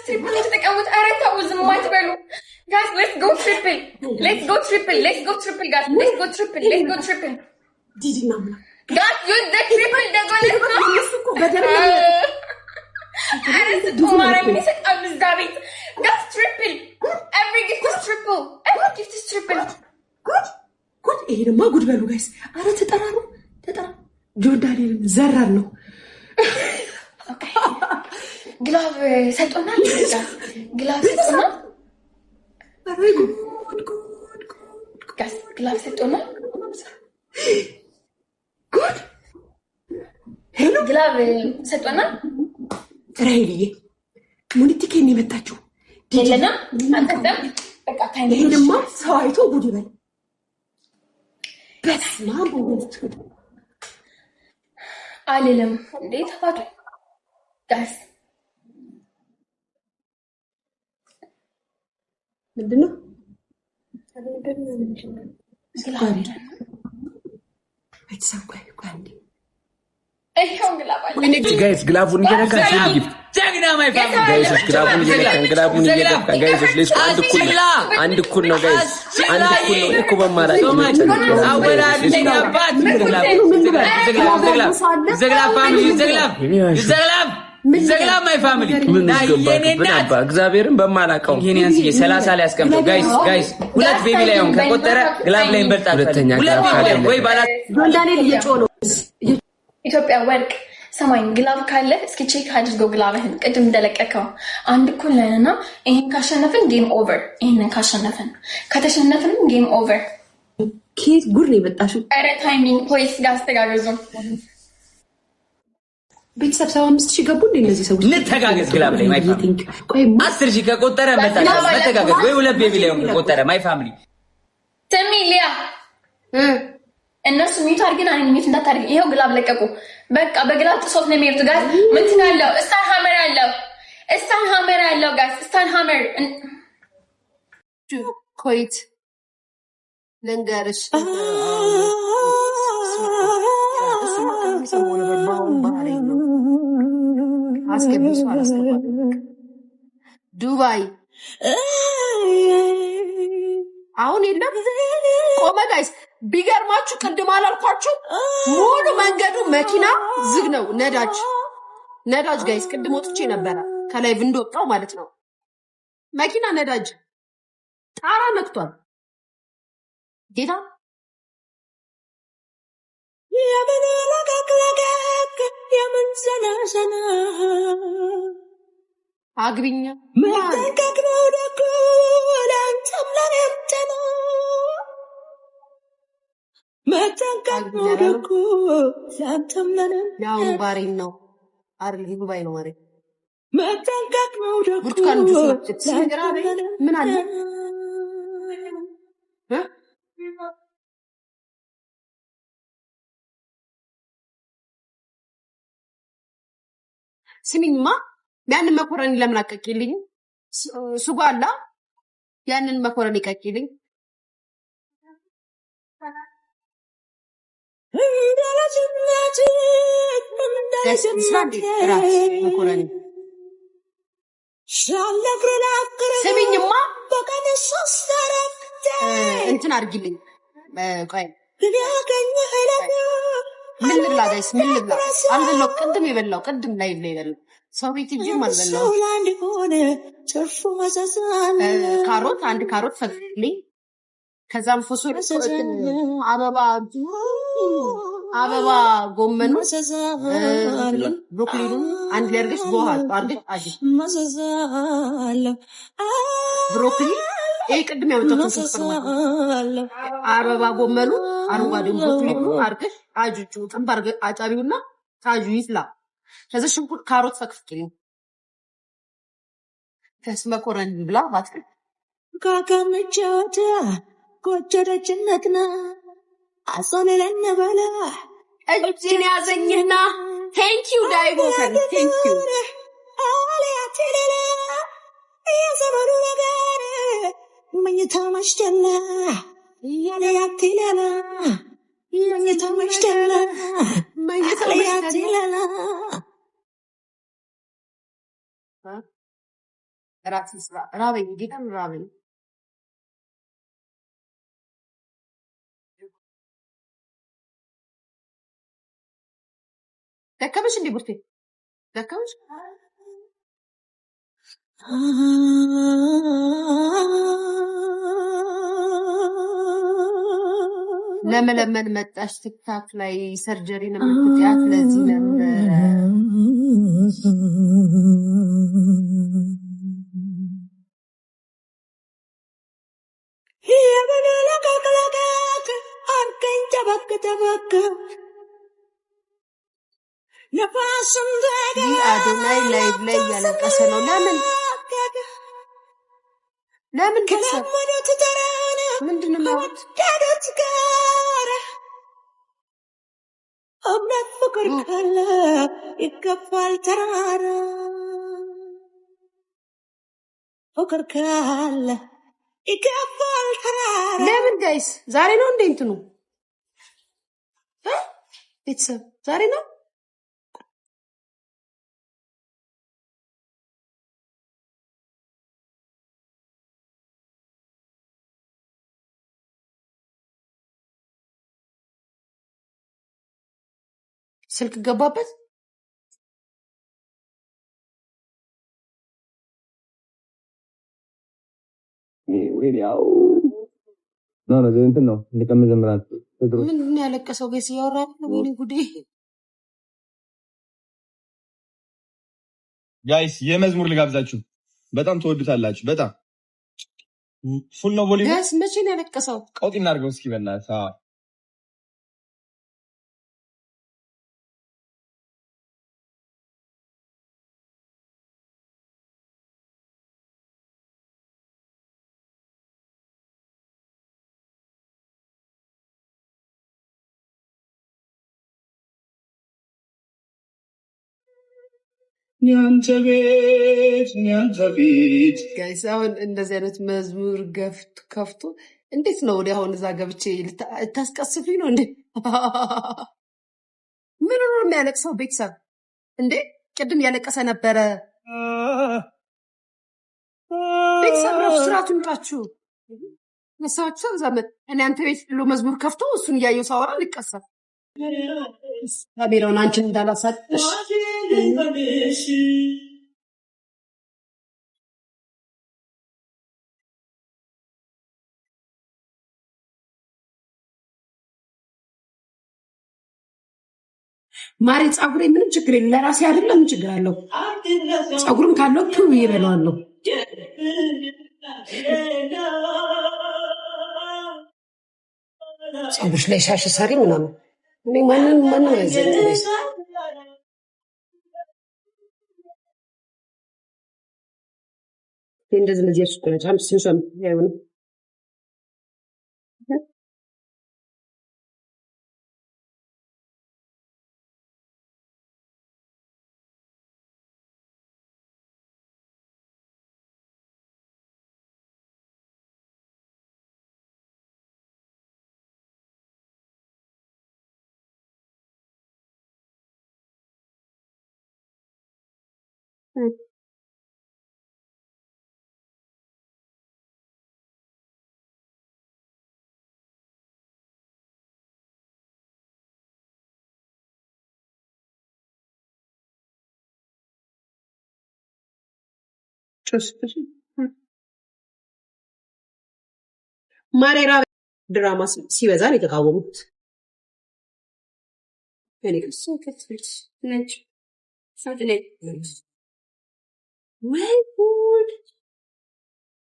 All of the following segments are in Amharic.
triple ተጠቀሙት። ኧረ ተው ዝም አትበሉ guys. Let's go triple guys. Let's go triple guys. Let's go triple ዲዲና guys. Use the triple guys, triple. Every gift is triple. Good. ይሄ ደግሞ ጉድ በሉ ጋይስ። አረ ተጠራሩ ጆርዳን ዘራር ነው። ኦኬ ግላቭ ሰጥቶና ግላቭ ሰጥቶና ጋይስ ግላቭ ሰጥቶና ጉድ ሄሎ ግላቭ ሰጥቶና ራይልዬ ሙኒቲ ከኔ መጣችሁ ሄለና አንተም በቃ ታይም ይሄ ደግሞ ሰው አይቶ ጉድ ይበል በስማ ቦንት አልልም እንዴ ተፋቱ ጋይስ ምንድነው guys ግላቡን እየነካችሁ ጊፍት ጀግና ማይ ፋሚሊ ጋይስ ግላቡን እየነካን ጋይስ ሌስ አንድ እኩል ነው ጋይስ አንድ እኩል ነው እኮ በማራት አወራድኝ አባት ዘግላብ ፋሚሊ ዘግላብ ማይ ፋሚሊ ምን አባ እግዚአብሔርን በማላቀው ይሄን 30 ላይ አስቀምጠው ጋይስ ሁለት ቤቢ ላይ ሆን ከቆጠረ ግላብ ላይ እንበልጣለን ሁለተኛ ግላብ ካለ ወይ ባላ ጆንዳኔል እየጮህ ነው ኢትዮጵያ ወርቅ ሰማኝ ግላብ ካለ እስኪ ቼክ አድርገው ግላብህን ቅድም እንደለቀቀው አንድ እኩል ነንና ይሄን ካሸነፍን ጌም ኦቨር ይሄንን ካሸነፍን ከተሸነፍንም ጌም ኦቨር ኬት ጉድ ነው የመጣሽው ኧረ ታይሚንግ ፖሊስ ጋር አስተጋገዙ ቤተሰብ 75,000 ገቡ እነዚህ ሰዎች እንተጋገዝ ግላብ ላይ ማይ ፋሚሊ ቆይ 10,000 ከቆጠረ መተጋገዝ ወይ ሁለት ቤቢ ላይ ከቆጠረ ማይ ፋሚሊ ተሚሊያ እነሱ ሚዩት አድርገን አን ሚዩት እንዳታርግ ይሄው ግላብ ለቀቁ በቃ በግላብ ጥሶት ነው የሚሄዱት ጋይስ ምን ትናለው ስታን ሃመር ያለው ጋይስ ስታን ሃመር ኮይት ለንጋርሽ ዱባይ አሁን የለም ቆመ ጋይስ ቢገርማችሁ ቅድም አላልኳችሁ ሙሉ መንገዱ መኪና ዝግ ነው ነዳጅ ጋይስ ቅድም ወጥቼ ነበር ከላይ እንደወጣው ማለት ነው መኪና ነዳጅ ጣራ ነክቷል ጌታ የምን ሰናሰና አግቢኛ መተንከክ ነው ደኩ ላንተም ለኔም ተና መተንከክ ነው ደኩ ላንተም ለኔም ያው ባሪን ነው አይደል ዱባይ ነው ማሪ መተንከክ ነው ደኩ ብርቱካን ጁስ ሲግራቤ ምን አለ ስሚኝማ ያንን መኮረኒ ለምን አቀቂልኝ ሱጓላ ያንን መኮረኒ ቀቂልኝ ስሚኝማ እንትን አድርጊልኝ ቆይ ምን ልብላ ጋይስ ምን ልብላ አልበላው ቅድም ላይ ይበላል ሰው ቤት እንጂ ማልበላው ካሮት አንድ ካሮት ፈቅልኝ ከዛም ፎሶል አበባ ጎመን ብሮኮሊ አንድ ላይ አድርገሽ በውሃ አድርገሽ ብሮኮሊ ይሄ ቅድም ያመጣሁት አበባ ጎመኑ አረንጓዴ ብሮኮሊ አድርገሽ አጅጩ ጥንባር አጫሪውና ታጁ ይፍላ ከዛ ሽንኩርት ካሮት ፈቅፍቂልኝ ከስመኮረን ብላ ማለት ካካመቻታ ኮቸደችነትና አሶነለነ ባላ እጅን ያዘኝና ቴንክ ዩ ዳይቦተን ቴንክ ዩ አለያቴለላ የዘመኑ ነገር መኝታ ማሽተላ ያለያቴለላ መኝታ ማሽተላ ያለያቴለላ ራት ስራ ራበኝ ጌታን ራበኝ ደከመሽ እንዴ ቡርቴ ደከመሽ ለመለመን መጣሽ ትክታክ ላይ ሰርጀሪ ነው የምትጥያት ለዚህ ነበር ነፋስም ዘጋ አዶናይ ላይቭ ላይ ያለቀሰ ነው ለምን ከሰብ ምንድነው ማለት ዳዳት ጋር እምነት ፍቅር ካለ ይከፋል ተራራ ፍቅር ካለ ይከፋል ተራራ ለምን ጋይስ ዛሬ ነው እንዴ እንትኑ ቤተሰብ ዛሬ ነው ስልክ ገባበት ያው ነው እንትን ነው እንደቀም ዘምራን ምን ያለቀሰው ጋይስ ያወራል ወይኔ ጉዴ ጋይስ የመዝሙር ልጋብዛችሁ በጣም ተወዱታላችሁ በጣም ፉል ነው ቮሊዩም ጋይስ መቼ ነው ያለቀሰው ቀውጢ እናድርገው እስኪ በእናትህ ኛንተ ቤት ጋይስ አሁን እንደዚህ አይነት መዝሙር ከፍቶ እንዴት ነው ወዲያ አሁን እዛ ገብቼ ልታስቀስፉኝ ነው እንዴ ምን ነው የሚያለቅሰው ቤተሰብ እንዴ ቅድም ያለቀሰ ነበረ ቤተሰብ ነው ስራቱን ታችሁ መሳቸው ዘመን እኔ አንተ ቤት ሎ መዝሙር ከፍቶ እሱን ያየው ሳወራ ልቀሰፍ ካሜራውን አንቺን እንዳላሳጥሽ ማሪ ጻጉሬ ምንም ችግር የለም ለራሴ አይደለም ችግር አለው ጻጉሩን ካለው ቱ ይበላዋለሁ ጻጉርሽ ላይ ሻሽ ሰሪ ምናምን እኔ ማንን ያዘኝ እንደዚህ ለዚህ ያስቆለጫ ሲሰም ያዩን ማሬራ ድራማ ሲበዛ ነው የተቃወሙት እኔ እሱ ከፍልሽ ነጭ ሳጥኔ ወይ ጉድ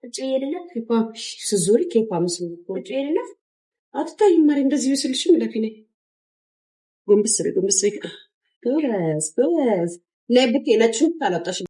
እጭ የሌለ ከፓሽ ሱዙሪ ከፓምስ ወጭ የሌለ አትታይም ማሬ እንደዚህ ይስልሽም ለፊኔ ጎንበስ ጎረስ ለብቴ ነጭ ታላጣሽ